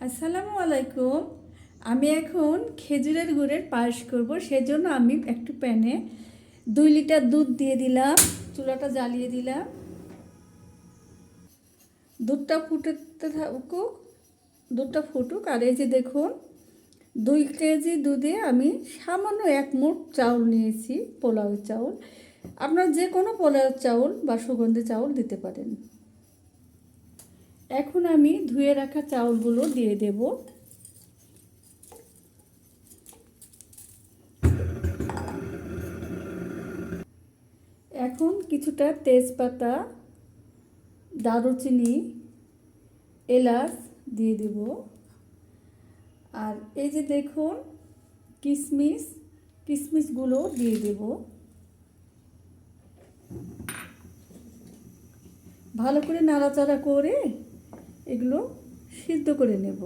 আসসালামু আলাইকুম। আমি এখন খেজুরের গুড়ের পায়েস করব। সেজন্য আমি একটু প্যানে 2 লিটার দুধ দিয়ে দিলাম, চুলাটা জ্বালিয়ে দিলাম। দুধটা ফুটতে থাকুক, দুধটা ফুটুক। আর এই যে দেখুন, 2 কেজি দুধে আমি সামান্য 1 মুঠ চাউল নিয়েছি, পোলাও চাউল। আপনারা যে কোনো পোলাও চাউল বা সুগন্ধি চাউল দিতে পারেন। এখন আমি ধুয়ে রাখা চাউলগুলো দিয়ে দেব। এখন কিছুটা তেজপাতা, দারুচিনি, এলাচ দিয়ে দেব। আর এই যে দেখুন, কিশমিশগুলো দিয়ে দেব। ভালো করে নাড়াচাড়া করে এগুলো সিদ্ধ করে নেব।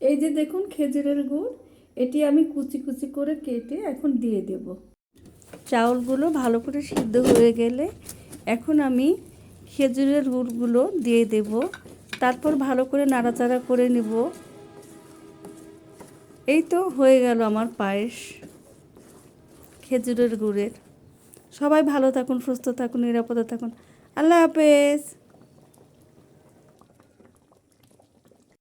এই যে দেখুন খেজুরের গুড়, এটি আমি কুচি কুচি করে কেটে এখন দিয়ে দেব। চাউলগুলো ভালো করে সিদ্ধ হয়ে গেলে এখন আমি খেজুরের গুড়গুলো দিয়ে দেব। তারপর ভালো করে নাড়াচাড়া করে নেব। এই তো হয়ে গেল আমার পায়েস খেজুরের গুড়ের। সবাই ভালো থাকুন, সুস্থ থাকুন, নিরাপদে থাকুন। আল্লাহ হাফেজ।